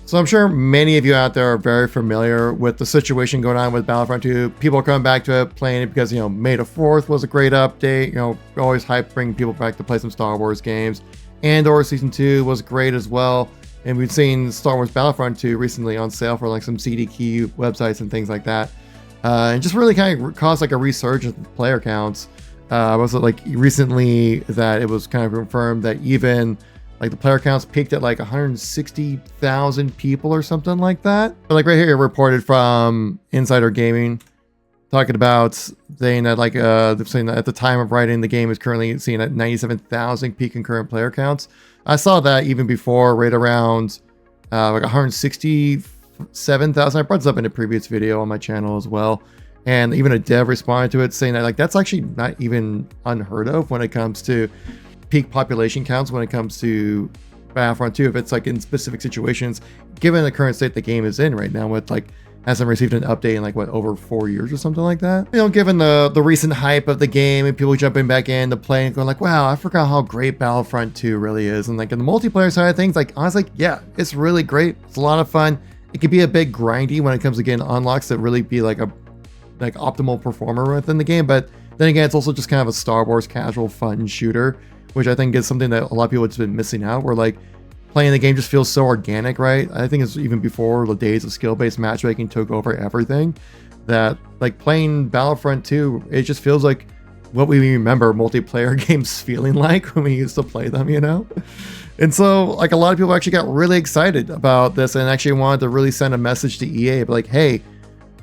So I'm sure many of you out there are very familiar with the situation going on with Battlefront 2. People are coming back to it, playing it because, May the 4th was a great update. Always hype bringing people back to play some Star Wars games. Andor Season 2 was great as well. And we've seen Star Wars Battlefront 2 recently on sale for like some CDQ websites and things like that. And just really kind of caused like a resurgence in player counts. Was it like recently that it was kind of confirmed that even like the player counts peaked at like 160,000 people or something like that. But like right here, reported from Insider Gaming, talking about saying that like they're saying that at the time of writing, the game is currently seen at 97,000 peak concurrent player counts. I saw that even before, right around like 167,000. I brought this up in a previous video on my channel as well. And even a dev responded to it saying that like that's actually not even unheard of when it comes to peak population counts when it comes to Battlefront 2, if it's like in specific situations, given the current state the game is in right now, with like hasn't received an update in like what, over 4 years or something like that. Given the recent hype of the game and people jumping back in to play and going like, wow, I forgot how great Battlefront 2 really is. And like in the multiplayer side of things, like honestly, yeah, it's really great. It's a lot of fun. It can be a bit grindy when it comes to getting unlocks that really be like a optimal performer within the game. But then again, it's also just kind of a Star Wars casual fun shooter, which I think is something that a lot of people have just been missing out, where like playing the game just feels so organic, right? I think it's even before the days of skill-based matchmaking took over everything, that like playing Battlefront 2, it just feels like what we remember multiplayer games feeling like when we used to play them, And so like a lot of people actually got really excited about this and actually wanted to really send a message to EA, but like, hey,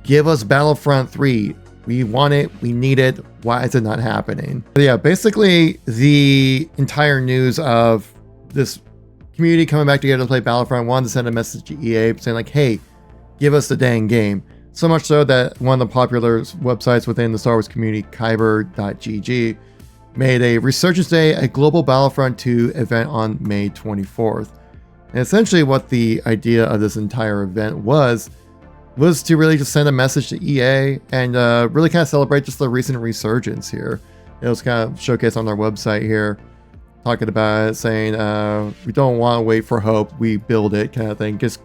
give us Battlefront 3. We want it. We need it. Why is it not happening? But yeah, basically the entire news of this community coming back together to play Battlefront wanted to send a message to EA saying like, hey, give us the dang game. So much so that one of the popular websites within the Star Wars community, Kyber.gg, made a Resurgence Day, a global Battlefront 2 event on May 24th. And essentially what the idea of this entire event was to really just send a message to EA and really kind of celebrate just the recent resurgence here. It was kind of showcased on their website here, talking about it, saying we don't want to wait for hope, we build it, kind of thing. Just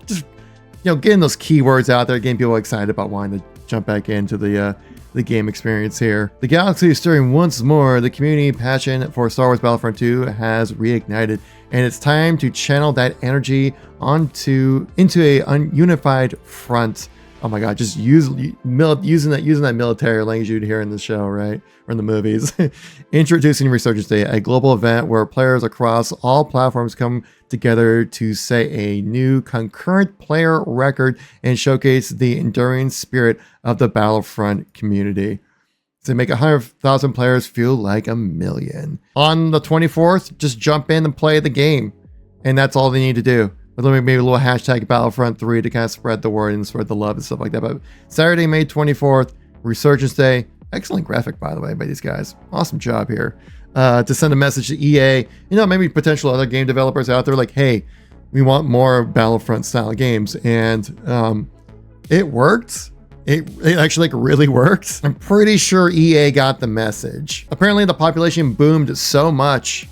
getting those keywords out there, getting people excited about wanting to jump back into the game experience here. The galaxy is stirring once more. The community passion for Star Wars Battlefront 2 has reignited, and it's time to channel that energy into a unified front. Oh my God, just using that military language you'd hear in the show, right? Or in the movies. Introducing Resurgence Day, a global event where players across all platforms come together to set a new concurrent player record and showcase the enduring spirit of the Battlefront community. To make 100,000 players feel like a million. On the 24th, just jump in and play the game. And that's all they need to do. With maybe a little hashtag Battlefront 3 to kind of spread the word and spread the love and stuff like that. But Saturday, May 24th, Resurgence Day. Excellent graphic, by the way, by these guys. Awesome job here. To send a message to EA, maybe potential other game developers out there like, hey, we want more Battlefront style games. And it worked. It actually really worked. I'm pretty sure EA got the message. Apparently the population boomed so much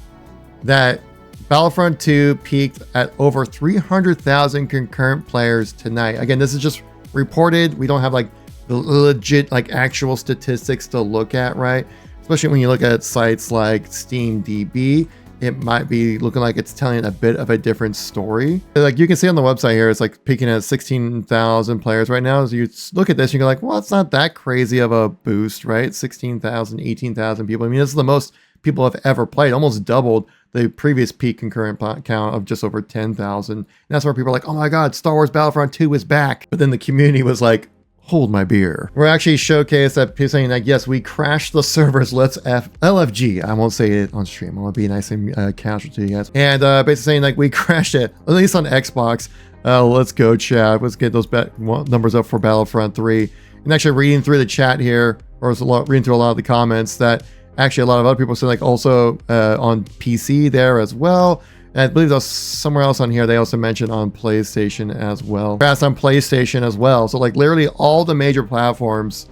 that Battlefront 2 peaked at over 300,000 concurrent players tonight. Again, this is just reported. We don't have like the legit actual statistics to look at, right? Especially when you look at sites like SteamDB, it might be looking like it's telling a bit of a different story. Like you can see on the website here, it's like peaking at 16,000 players right now. So you look at this and you go like, well, it's not that crazy of a boost, right? 16,000, 18,000 people. I mean, this is the most people have ever played, almost doubled the previous peak concurrent count of just over 10,000. And that's where people are like, oh my God, Star Wars Battlefront 2 is back. But then the community was like, hold my beer. We're actually showcased that people saying like, yes, we crashed the servers. Let's LFG. I won't say it on stream. I want to be nice and casual to you guys. And basically saying like, we crashed it, at least on Xbox. Let's go, chat. Let's get those numbers up for Battlefront 3. And actually reading through the chat here, or reading through a lot of the comments, that actually a lot of other people said like also on PC there as well. And I believe there's somewhere else on here they also mentioned on PlayStation as well. Fast on PlayStation as well. So like literally all the major platforms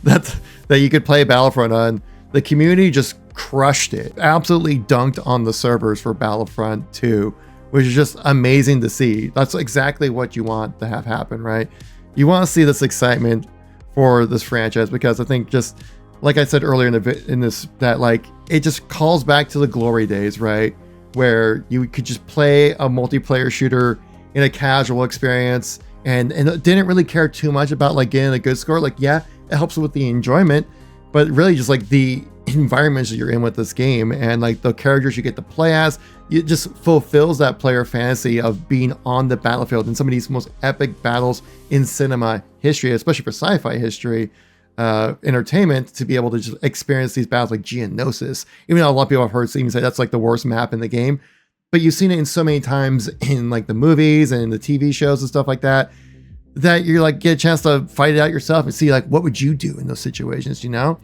that you could play Battlefront on, the community just crushed it. Absolutely dunked on the servers for Battlefront 2, which is just amazing to see. That's exactly what you want to have happen, right? You want to see this excitement for this franchise, because I think, just like I said earlier in this, that like it just calls back to the glory days, right? Where you could just play a multiplayer shooter in a casual experience and didn't really care too much about like getting a good score. Like, yeah, it helps with the enjoyment, but really just like the environments that you're in with this game and like the characters you get to play as, it just fulfills that player fantasy of being on the battlefield in some of these most epic battles in cinema history, especially for sci-fi history, entertainment, to be able to just experience these battles like Geonosis. Even though a lot of people have heard even say that's like the worst map in the game, but you've seen it in so many times in like the movies and the TV shows and stuff like that, that you're like get a chance to fight it out yourself and see like what would you do in those situations, you know?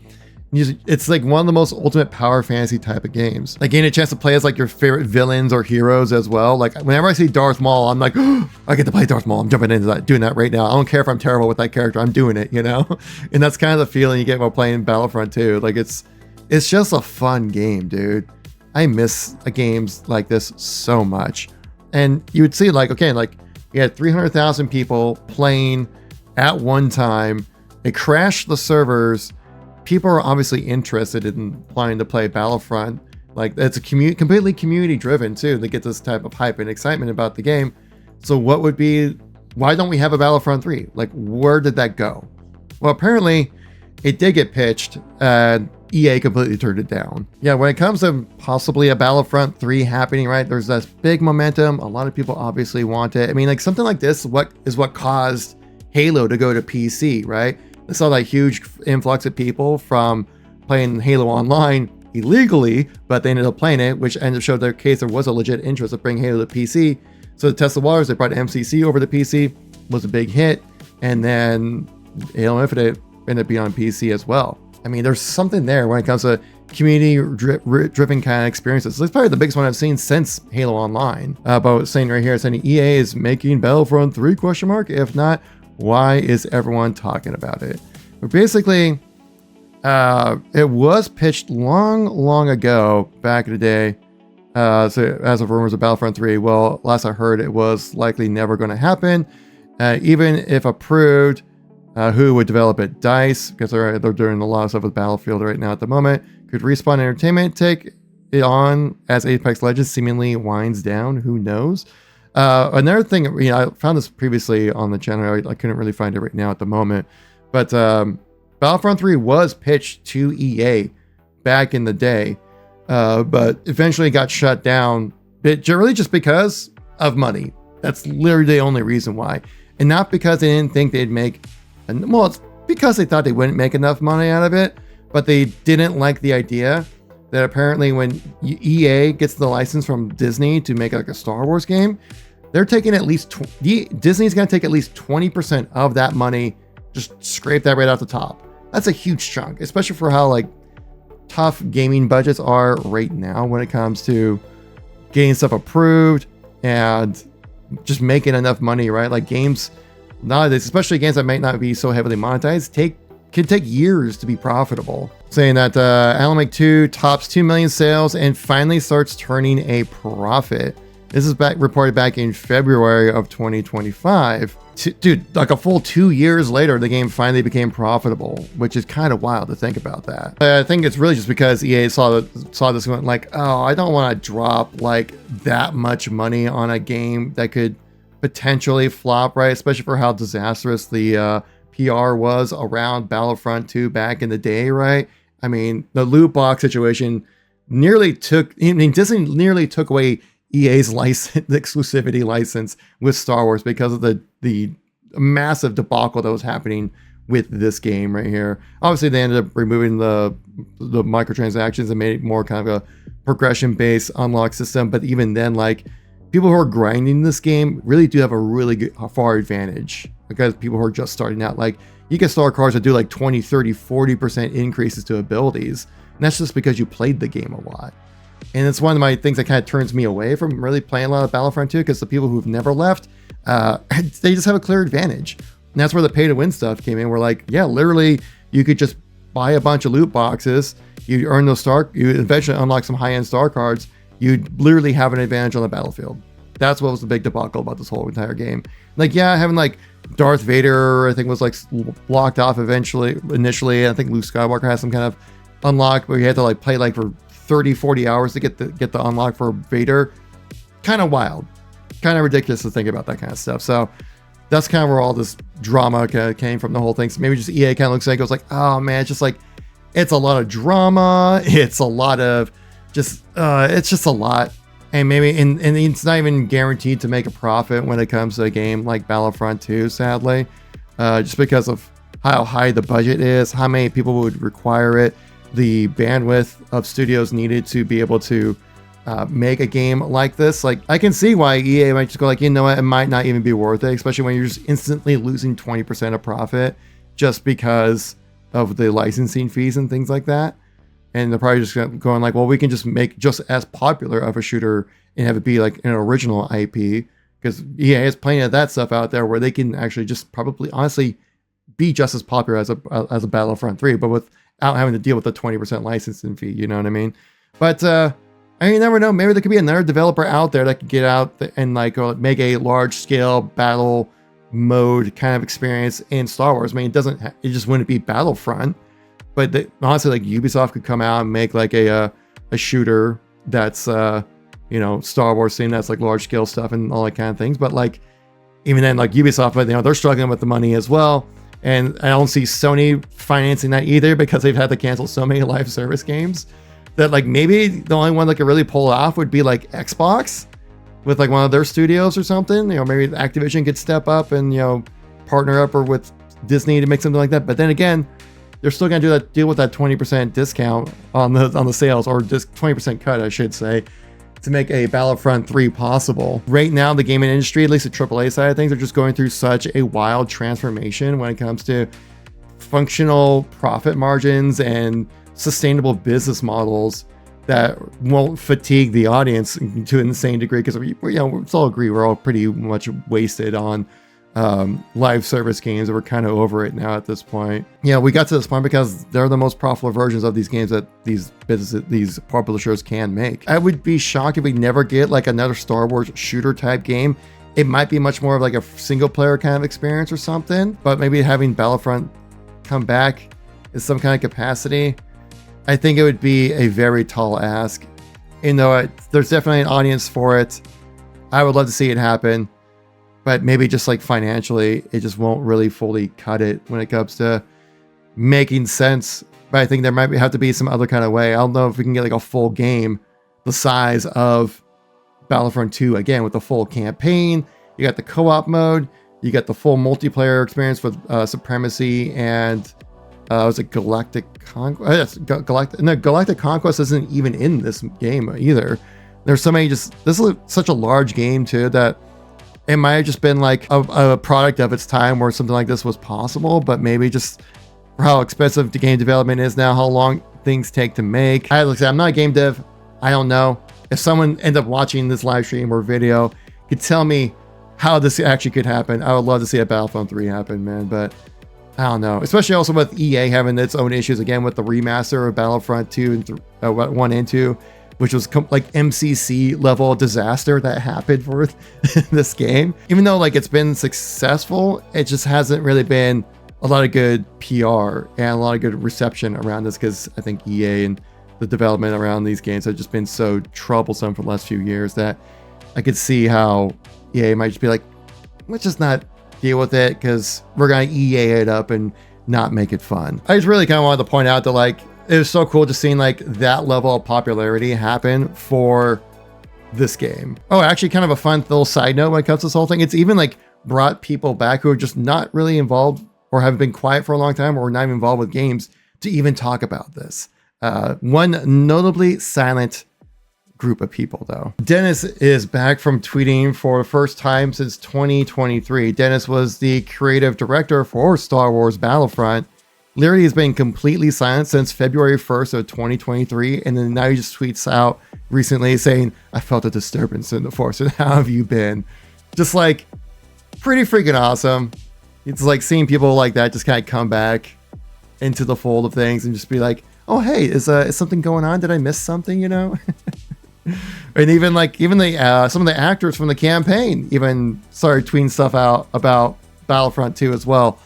It's like one of the most ultimate power fantasy type of games. Like getting a chance to play as like your favorite villains or heroes as well. Like whenever I see Darth Maul, I'm like, oh, I get to play Darth Maul. I'm jumping into that, doing that right now. I don't care if I'm terrible with that character. I'm doing it, you know? And that's kind of the feeling you get while playing Battlefront 2. Like it's just a fun game, dude. I miss games like this so much. And you would see like, okay, like you had 300,000 people playing at one time. It crashed the servers. People are obviously interested in planning to play Battlefront. Like it's a completely community driven too. They get this type of hype and excitement about the game. So why don't we have a Battlefront 3? Like where did that go? Well, apparently it did get pitched and EA completely turned it down. Yeah, when it comes to possibly a Battlefront 3 happening, right? There's this big momentum. A lot of people obviously want it. I mean, like something like this, what caused Halo to go to PC, right? I saw that huge influx of people from playing Halo Online illegally, but they ended up playing it, which ended up showed their case there was a legit interest of bringing Halo to PC. So to test the waters, they brought MCC over to PC, was a big hit, and then Halo Infinite ended up being on PC as well. I mean, there's something there when it comes to community-driven kind of experiences. So it's probably the biggest one I've seen since Halo Online. But saying right here, saying EA is making Battlefront 3 ? If not, why is everyone talking about it? But basically, it was pitched long ago, back in the day. So as of rumors of Battlefront 3, well, last I heard, it was likely never going to happen. Even if approved, who would develop it? DICE, because they're doing a lot of stuff with Battlefield right now at the moment. Could Respawn Entertainment take it on as Apex Legends seemingly winds down? Who knows? Another thing, you know, I found this previously on the channel. I couldn't really find it right now at the moment, but Battlefront 3 was pitched to EA back in the day, but eventually got shut down, really just because of money. That's literally the only reason why, and not because they didn't think they'd make. Well, it's because they thought they wouldn't make enough money out of it, but they didn't like the idea that apparently when EA gets the license from Disney to make like a Star Wars game, they're taking at least Disney's going to take at least 20% of that money, just scrape that right off the top. That's a huge chunk, especially for how like tough gaming budgets are right now when it comes to getting stuff approved and just making enough money, right? Like games nowadays, especially games that might not be so heavily monetized, can take years to be profitable. Saying that Alan Wake 2 tops 2 million sales and finally starts turning a profit. This is reported back in February of 2025. Dude, like a full 2 years later, the game finally became profitable, which is kind of wild to think about that. I think it's really just because EA saw this and went like, oh, I don't want to drop like that much money on a game that could potentially flop, right? Especially for how disastrous the PR was around Battlefront 2 back in the day, right? I mean, the loot box situation Disney nearly took away EA's license, the exclusivity license with Star Wars because of the massive debacle that was happening with this game right here. Obviously, they ended up removing the microtransactions and made it more kind of a progression-based unlock system. But even then, like, people who are grinding this game really do have a really good, far advantage because people who are just starting out, like, you can start cards that do like 20, 30, 40% increases to abilities. And that's just because you played the game a lot. And it's one of my things that kind of turns me away from really playing a lot of Battlefront 2 because the people who've never left, they just have a clear advantage. And that's where the pay to win stuff came in. We're like, yeah, literally, you could just buy a bunch of loot boxes. You earn those you eventually unlock some high-end star cards. You'd literally have an advantage on the battlefield. that's what was the big debacle about this whole entire game. Like, yeah, having like Darth Vader, I think, was like blocked off initially. I think Luke Skywalker has some kind of unlock, but you had to like play like for 30-40 hours to get the unlock for Vader. Kind of wild, kind of ridiculous to think about that kind of stuff. So that's kind of where all this drama came from, the whole thing. So maybe just EA kind of looks like, it was like, oh man, it's just like, it's a lot of drama, it's a lot of just it's just a lot. And maybe and it's not even guaranteed to make a profit when it comes to a game like Battlefront 2, sadly, just because of how high the budget is, how many people would require it, the bandwidth of studios needed to be able to make a game like this. Like, I can see why EA might just go like, you know what, it might not even be worth it, especially when you're just instantly losing 20% of profit just because of the licensing fees and things like that. And they're probably just going like, well, we can just make just as popular of a shooter and have it be like an original IP, because EA has plenty of that stuff out there where they can actually just probably honestly be just as popular as a Battlefront 3, but without having to deal with the 20% licensing fee, you know what I mean? But I mean, you never know. Maybe there could be another developer out there that could get out and like make a large scale battle mode kind of experience in Star Wars. I mean, it just wouldn't be Battlefront. But honestly, like Ubisoft could come out and make like a shooter that's you know, Star Wars theme, that's like large scale stuff and all that kind of things. But like, even then, like Ubisoft, but you know, they're struggling with the money as well. And I don't see Sony financing that either, because they've had to cancel so many live service games that like maybe the only one that could really pull it off would be like Xbox with like one of their studios or something. You know, maybe Activision could step up and, you know, partner up or with Disney to make something like that. But then again, they're still going to deal with that 20% discount on the sales, or just 20% cut, I should say, to make a Battlefront 3 possible. Right now, the gaming industry, at least the AAA side of things, are just going through such a wild transformation when it comes to functional profit margins and sustainable business models that won't fatigue the audience to an insane degree, because we all agree we're all pretty much wasted on live service games, and we're kind of over it now at this point. Yeah, we got to this point because they're the most profitable versions of these games that these publishers can make. I would be shocked if we never get like another Star Wars shooter type game. It might be much more of like a single player kind of experience or something, but maybe having Battlefront come back in some kind of capacity, I think it would be a very tall ask. You know, there's definitely an audience for it. I would love to see it happen. But maybe just like financially, it just won't really fully cut it when it comes to making sense. But I think there might have to be some other kind of way. I don't know if we can get like a full game the size of Battlefront 2 again, with the full campaign. You got the co-op mode. You got the full multiplayer experience with Supremacy and was it Galactic Conquest? Galactic Conquest isn't even in this game either. There's so many. This is such a large game too that it might have just been like a product of its time where something like this was possible, but maybe just for how expensive the game development is now, how long things take to make. I'm not a game dev. I don't know. If someone ends up watching this live stream or video could tell me how this actually could happen, I would love to see a Battlefront 3 happen, man. But I don't know. Especially also with EA having its own issues again with the remaster of Battlefront 2 and 1 and 2. Which was like MCC level disaster that happened for this game. Even though like it's been successful, it just hasn't really been a lot of good PR and a lot of good reception around this, because I think EA and the development around these games have just been so troublesome for the last few years that I could see how EA might just be like, let's just not deal with it because we're going to EA it up and not make it fun. I just really kind of wanted to point out that like, it was so cool just seeing like that level of popularity happen for this game. Oh, actually kind of a fun little side note when it comes to this whole thing. It's even like brought people back who are just not really involved or have been quiet for a long time or not even involved with games to even talk about this. One notably silent group of people though. Dennis is back from tweeting for the first time since 2023. Dennis was the creative director for Star Wars Battlefront. Literally has been completely silent since February 1st of 2023, and then now he just tweets out recently saying, I felt a disturbance in the force, and how have you been? Just like, pretty freaking awesome. It's like seeing people like that just kind of come back into the fold of things and just be like, oh hey, is something going on? Did I miss something, you know? And even the some of the actors from the campaign even started tweeting stuff out about Battlefront 2 as well.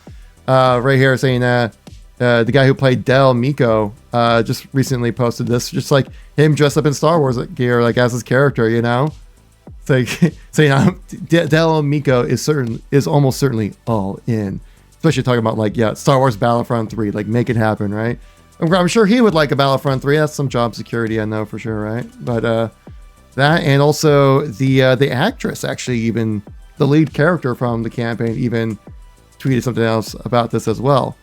Right here saying the guy who played Del Miko just recently posted this, just like him dressed up in Star Wars gear, like as his character, you know. It's like saying Del Miko is almost certainly all in, especially talking about like Star Wars Battlefront 3, like make it happen, right? I'm sure he would like a Battlefront 3. That's some job security, I know for sure, right? But that, and also the actress, actually, even the lead character from the campaign, even tweeted something else about this as well.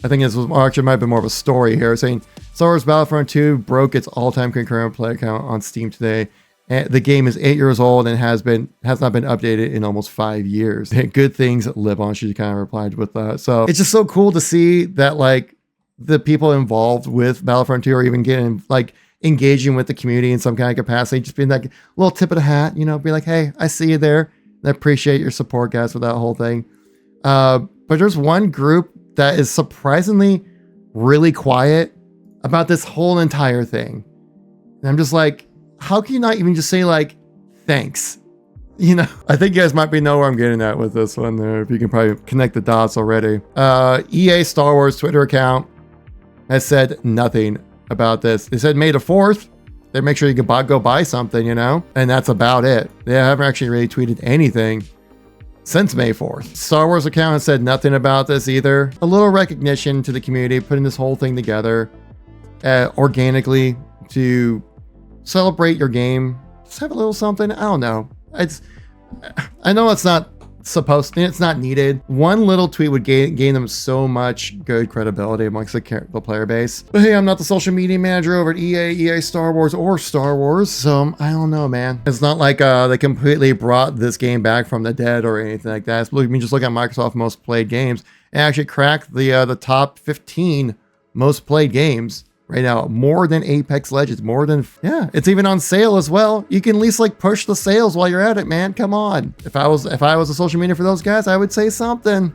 I think this was actually might have been more of a story here, saying Star Wars Battlefront 2 broke its all-time concurrent play count on Steam today. And the game is 8 years old and has not been updated in almost 5 years. Good things live on. She kind of replied with that. So it's just so cool to see that like the people involved with Battlefront 2 are even getting like engaging with the community in some kind of capacity, just being like a little tip of the hat, you know, be like, hey, I see you there. I appreciate your support, guys, with that whole thing. But there's one group that is surprisingly really quiet about this whole entire thing. And I'm just like, how can you not even just say like, thanks? You know, I think you guys might know where I'm getting at with this one there, if you can probably connect the dots already. EA Star Wars Twitter account has said nothing about this. They said May the 4th. They make sure you can go buy something, you know, and that's about it. They haven't actually really tweeted anything since May 4th. Star Wars account has said nothing about this either. A little recognition to the community, putting this whole thing together organically to celebrate your game. Just have a little something. I don't know. I know it's not supposed to, it's not needed. One little tweet would gain them so much good credibility amongst the player base. But hey, I'm not the social media manager over at EA Star Wars, or Star Wars, so I don't know, man. It's not like they completely brought this game back from the dead or anything like that. I mean, just look at Microsoft most played games and actually cracked the top 15 most played games right now, more than Apex Legends, more than, it's even on sale as well. You can at least like push the sales while you're at it, man. Come on. If I was a social media for those guys, I would say something.